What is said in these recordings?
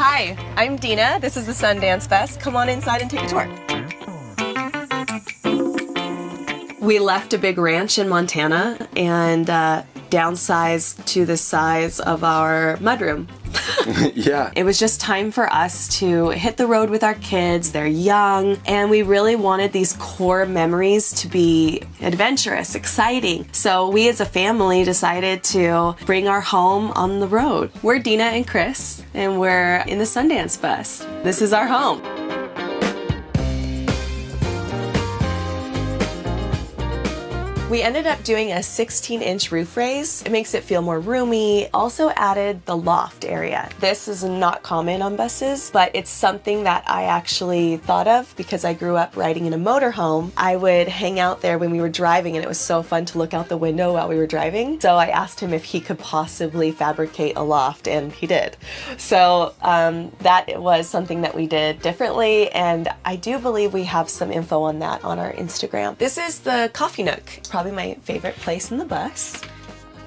Hi, I'm Dina. This is the Sundance Fest. Come on inside and take a tour. We left a big ranch in Montana and downsized to the size of our mudroom. Yeah. It was just time for us to hit the road with our kids. They're young, and we really wanted these core memories to be adventurous, exciting. So we as a family decided to bring our home on the road. We're Dina and Chris, and we're in the Sundance Fest. This is our home. We ended up doing a 16-inch roof raise. It makes it feel more roomy. Also added the loft area. This is not common on buses, but it's something that I actually thought of because I grew up riding in a motorhome. I would hang out there when we were driving, and it was so fun to look out the window while we were driving. So I asked him if he could possibly fabricate a loft, and he did. So that was something that we did differently, and I do believe we have some info on that on our Instagram. This is the coffee nook. Probably my favorite place in the bus.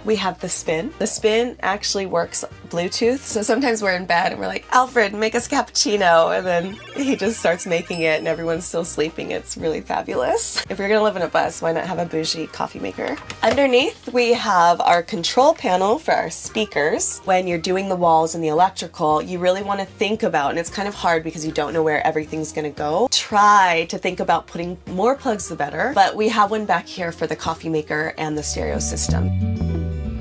We have the spin. The spin actually works Bluetooth, so sometimes we're in bed and we're like, Alfred, make us a cappuccino, and then he just starts making it and everyone's still sleeping. It's really fabulous. If you're gonna live in a bus, why not have a bougie coffee maker? Underneath, we have our control panel for our speakers. When you're doing the walls and the electrical, you really want to think about, and it's kind of hard because you don't know where everything's gonna go. Try to think about putting more plugs the better, but we have one back here for the coffee maker and the stereo system.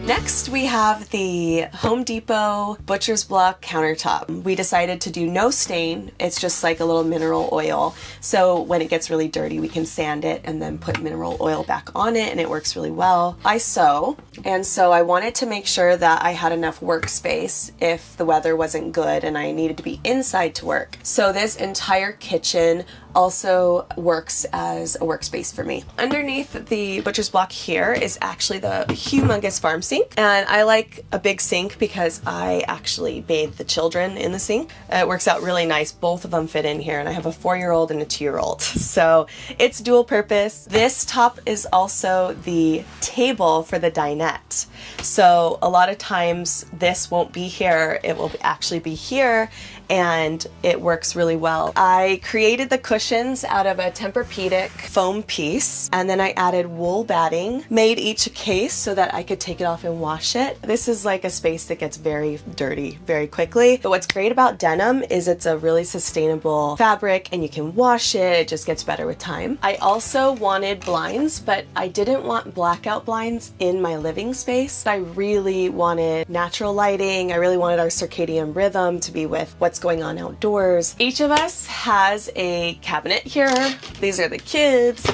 Next, we have the Home Depot Butcher's Block countertop. We decided to do no stain. It's just like a little mineral oil. So when it gets really dirty, we can sand it and then put mineral oil back on it, and it works really well. I sew, and so I wanted to make sure that I had enough workspace if the weather wasn't good and I needed to be inside to work. So this entire kitchen also works as a workspace for me. Underneath the butcher's block here is actually the humongous farm sink, and I like a big sink because I actually bathe the children in the sink. It works out really nice. Both of them fit in here, and I have a 4-year-old and a 2-year-old, so it's dual purpose. This top is also the table for the dinette. So a lot of times this won't be here, it will actually be here, and it works really well. I created the cushions out of a Tempur-Pedic foam piece, and then I added wool batting, made each a case so that I could take it off and wash it. This is like a space that gets very dirty very quickly, but what's great about denim is it's a really sustainable fabric and you can wash it. It just gets better with time. I also wanted blinds, but I didn't want blackout blinds in my living space. I really wanted natural lighting. I really wanted our circadian rhythm to be with what's going on outdoors. Each of us has a cabinet here. These are the kids.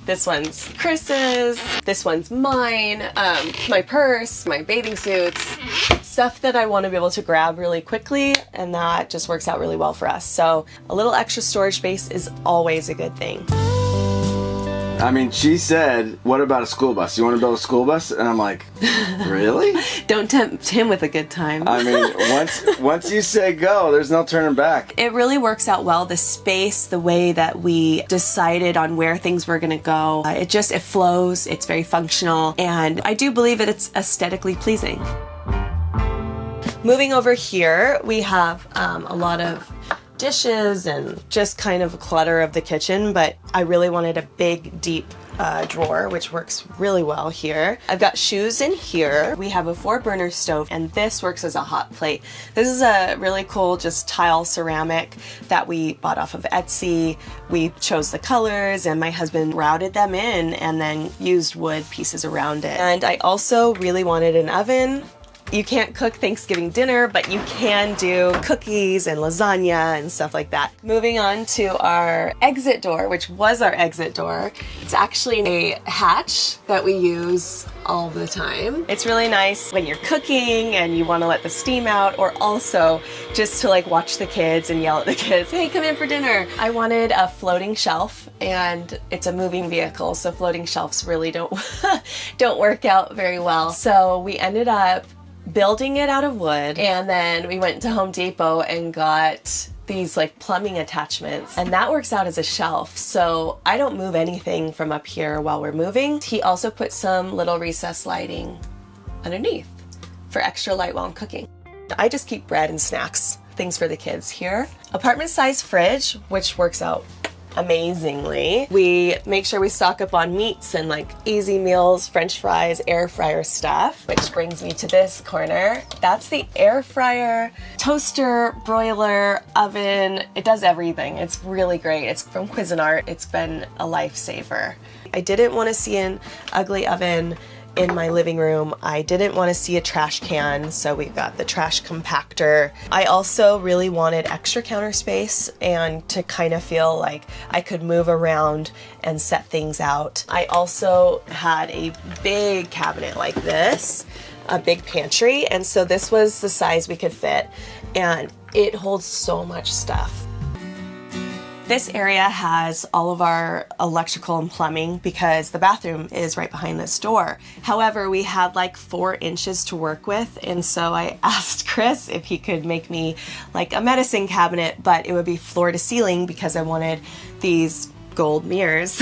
This one's Chris's. This one's mine. My purse, my bathing suits, stuff that I want to be able to grab really quickly, and that just works out really well for us. So a little extra storage space is always a good thing. I mean, she said, what about a school bus? You want to build a school bus? And I'm like, really? Don't tempt him with a good time. I mean, once you say go, there's no turning back. It really works out well. The space, the way that we decided on where things were going to go, it flows, it's very functional, and I do believe that it's aesthetically pleasing. Moving over here, we have a lot of dishes and just kind of clutter of the kitchen, but I really wanted a big, deep drawer, which works really well here. I've got shoes in here. We have a 4-burner stove, and this works as a hot plate. This is a really cool just tile ceramic that we bought off of Etsy. We chose the colors, and my husband routed them in and then used wood pieces around it. And I also really wanted an oven. You can't cook Thanksgiving dinner, but you can do cookies and lasagna and stuff like that. Moving on to our exit door, which was our exit door. It's actually a hatch that we use all the time. It's really nice when you're cooking and you want to let the steam out, or also just to like watch the kids and yell at the kids, hey, come in for dinner. I wanted a floating shelf, and it's a moving vehicle, so floating shelves really don't work out very well. So we ended up building it out of wood, and then we went to Home Depot and got these like plumbing attachments, and that works out as a shelf, so I don't move anything from up here while we're moving. He also put some little recessed lighting underneath for extra light while I'm cooking. I just keep bread and snacks things for the kids here. Apartment size fridge, which works out amazingly. We make sure we stock up on meats and like easy meals, french fries, air fryer stuff, which brings me to this corner. That's the air fryer, toaster, broiler, oven. It does everything. It's really great. It's from Cuisinart. It's been a lifesaver. I didn't want to see an ugly oven in my living room. I didn't want to see a trash can, so we got the trash compactor. I also really wanted extra counter space and to kind of feel like I could move around and set things out. I also had a big cabinet like this, a big pantry, and so this was the size we could fit, and it holds so much stuff. This area has all of our electrical and plumbing because the bathroom is right behind this door. However, we had like 4 inches to work with, and so I asked Chris if he could make me like a medicine cabinet, but it would be floor to ceiling because I wanted these gold mirrors.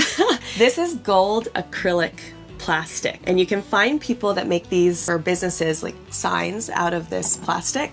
This is gold acrylic plastic, and you can find people that make these for businesses like signs out of this plastic.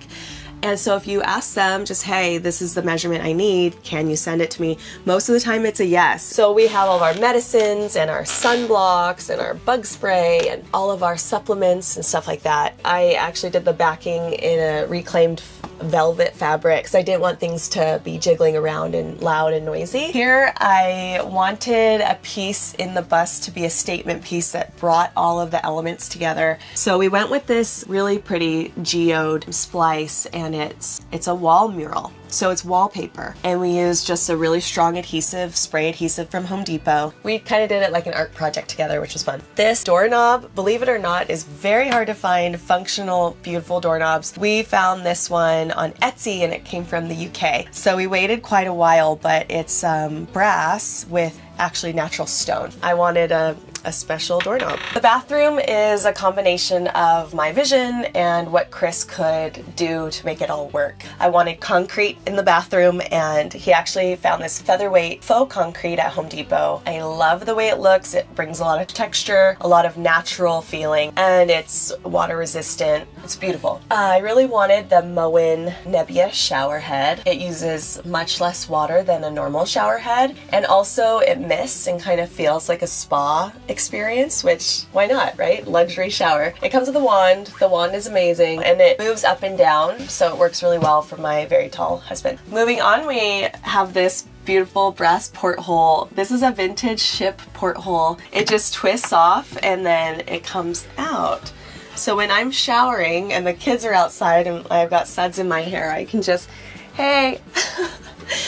And so if you ask them just, hey, this is the measurement I need, can you send it to me? Most of the time it's a yes. So we have all of our medicines and our sunblocks and our bug spray and all of our supplements and stuff like that. I actually did the backing in a reclaimed velvet fabric because I didn't want things to be jiggling around and loud and noisy. Here I wanted a piece in the bust to be a statement piece that brought all of the elements together. So we went with this really pretty geode splice, and it's a wall mural. So it's wallpaper, and we used just a really strong adhesive, spray adhesive from Home Depot. We kind of did it like an art project together, which was fun. This doorknob, believe it or not, is very hard to find functional, beautiful doorknobs. We found this one on Etsy, and it came from the UK. So we waited quite a while, but it's brass with actually natural stone. I wanted a special doorknob. The bathroom is a combination of my vision and what Chris could do to make it all work. I wanted concrete in the bathroom, and he actually found this featherweight faux concrete at Home Depot. I love the way it looks. It brings a lot of texture, a lot of natural feeling, and it's water resistant. It's beautiful. I really wanted the Moen Nebbia shower head. It uses much less water than a normal shower head, and also it mists and kind of feels like a spa experience, which why not, right? Luxury shower. It comes with a wand. The wand is amazing, and it moves up and down, so it works really well for my very tall husband. Moving on, we have this beautiful brass porthole. This is a vintage ship porthole. It just twists off and then it comes out. So when I'm showering and the kids are outside and I've got suds in my hair, I can just, hey,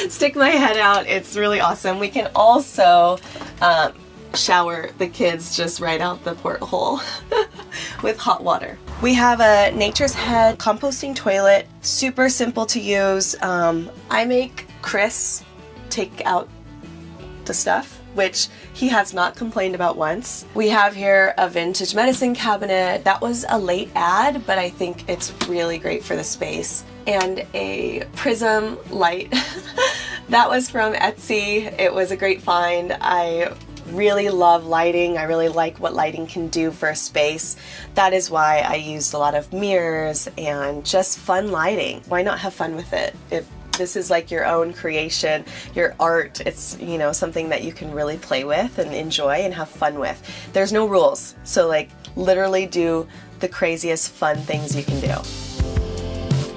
stick my head out. It's really awesome. We can also shower the kids just right out the porthole with hot water. We have a Nature's Head composting toilet, super simple to use. I make Chris take out the stuff, which he has not complained about once. We have here a vintage medicine cabinet. That was a late ad, but I think it's really great for the space. And a prism light. That was from Etsy. It was a great find. I really love lighting. I really like what lighting can do for a space. That is why I used a lot of mirrors and just fun lighting. Why not have fun with it? If this is like your own creation, your art, it's, you know, something that you can really play with and enjoy and have fun with. There's no rules. So like literally do the craziest fun things you can do.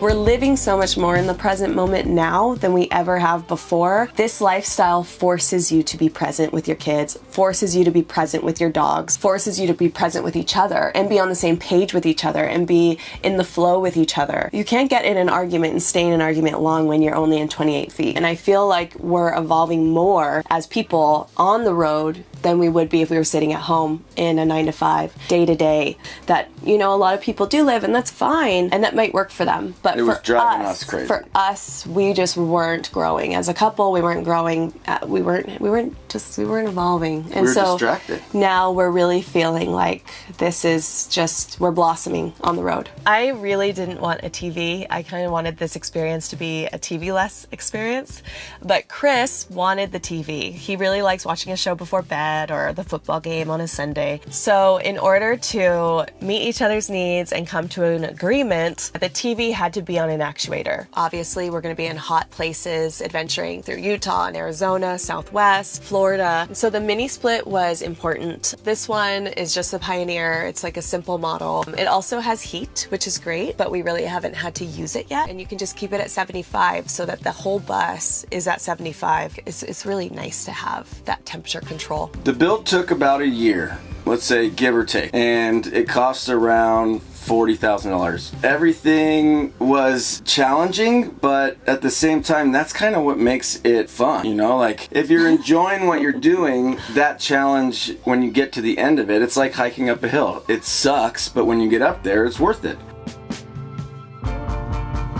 We're living so much more in the present moment now than we ever have before. This lifestyle forces you to be present with your kids, forces you to be present with your dogs, forces you to be present with each other and be on the same page with each other and be in the flow with each other. You can't get in an argument and stay in an argument long when you're only in 28 feet. And I feel like we're evolving more as people on the road than we would be if we were sitting at home in a 9-to-5, day to day, that, you know, a lot of people do live, and that's fine, and that might work for them. But it was driving us crazy. For us, we just weren't growing. As a couple, we weren't growing. We weren't evolving. amazing. And We're so distracted. now we're really feeling like this is just, we're blossoming on the road. I really didn't want a TV. I kind of wanted this experience to be a TV-less experience. But Chris wanted the TV. He really likes watching a show before bed or the football game on a Sunday. So in order to meet each other's needs and come to an agreement, the TV had to be on an actuator. Obviously, we're going to be in hot places, adventuring through Utah and Arizona, Southwest, Florida. So the mini split was important. This one is just a Pioneer. It's like a simple model. It also has heat, which is great, but we really haven't had to use it yet. And you can just keep it at 75 so that the whole bus is at 75. It's really nice to have that temperature control. The build took about a year, let's say give or take, and it cost around $40,000. Everything was challenging, but at the same time, that's kind of what makes it fun, you know? Like, if you're enjoying what you're doing, that challenge, when you get to the end of it, it's like hiking up a hill. It sucks, but when you get up there, it's worth it.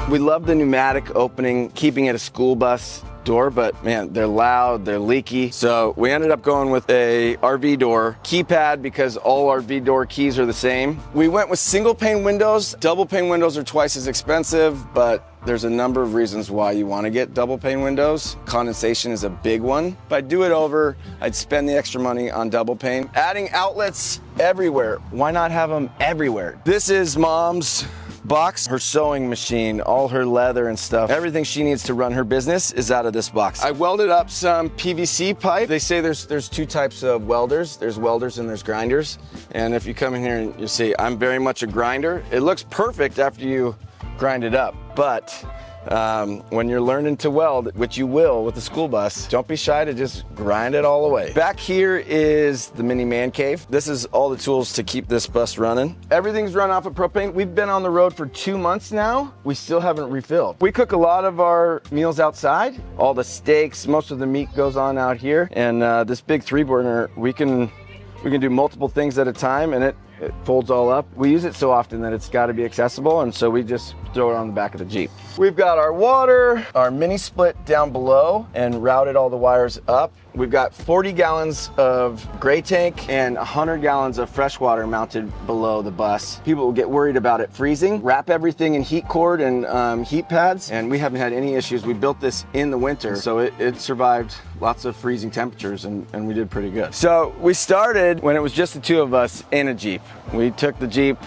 We love the pneumatic opening, keeping it a school bus door, but man, they're loud, they're leaky. So we ended up going with a RV door keypad because all RV door keys are the same. We went with single pane windows. Double pane windows are twice as expensive, but there's a number of reasons why you want to get double pane windows. Condensation is a big one. If I do it over, I'd spend the extra money on double pane. Adding outlets everywhere. Why not have them everywhere? This is Mom's box, her sewing machine, all her leather and stuff. Everything she needs to run her business is out of this box. I welded up some PVC pipe. They say there's two types of welders. There's welders and there's grinders. And if you come in here and you see, I'm very much a grinder. It looks perfect after you grind it up, but when you're learning to weld, which you will with the school bus, don't be shy to just grind it all away. Back here is the mini man cave. This is all the tools to keep this bus running. Everything's run off of propane. We've been on the road for 2 months now. We still haven't refilled. We cook a lot of our meals outside. All the steaks, most of the meat goes on out here. And this big 3-burner, we can do multiple things at a time, and it folds all up. We use it so often that it's got to be accessible, and so we just throw it on the back of the Jeep. We've got our water, our mini split down below, and routed all the wires up. We've got 40 gallons of gray tank and 100 gallons of fresh water mounted below the bus. People will get worried about it freezing. Wrap everything in heat cord and heat pads, and we haven't had any issues. We built this in the winter, so it survived lots of freezing temperatures, and we did pretty good. So we started when it was just the two of us in a Jeep. We took the Jeep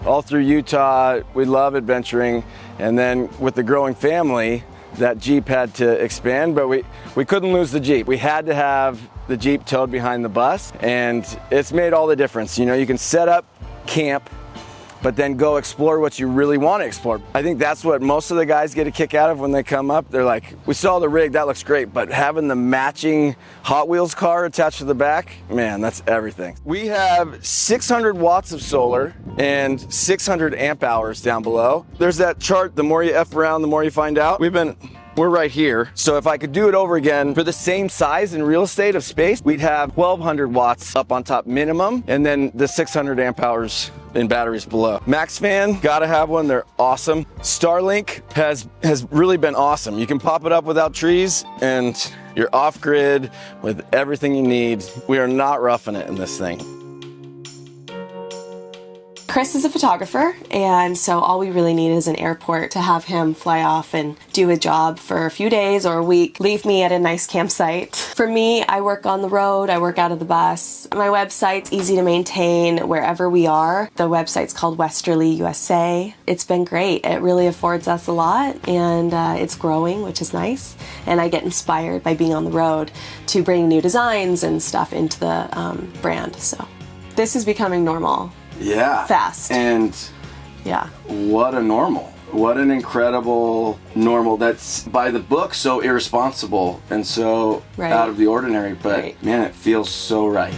all through Utah. We love adventuring, and then with the growing family, that Jeep had to expand, but we couldn't lose the Jeep. We had to have the Jeep towed behind the bus, and it's made all the difference. You know, you can set up camp, but then go explore what you really want to explore. I think that's what most of the guys get a kick out of when they come up. They're like, we saw the rig, that looks great, but having the matching Hot Wheels car attached to the back, man, that's everything. We have 600 watts of solar and 600 amp hours down below. There's that chart, the more you F around, the more you find out. We're right here. So if I could do it over again for the same size and real estate of space, we'd have 1,200 watts up on top minimum, and then the 600 amp hours in batteries below. Max fan, gotta have one, they're awesome. Starlink has really been awesome. You can pop it up without trees, and you're off grid with everything you need. We are not roughing it in this thing. Chris is a photographer, and so all we really need is an airport to have him fly off and do a job for a few days or a week, leave me at a nice campsite. For me, I work on the road, I work out of the bus. My website's easy to maintain wherever we are. The website's called Westerly USA. It's been great. It really affords us a lot, and it's growing, which is nice. And I get inspired by being on the road to bring new designs and stuff into the brand. So this is becoming normal. Yeah. Fast. And yeah. What a normal. What an incredible normal that's by the book, so irresponsible and so out of the ordinary, but man, it feels so right.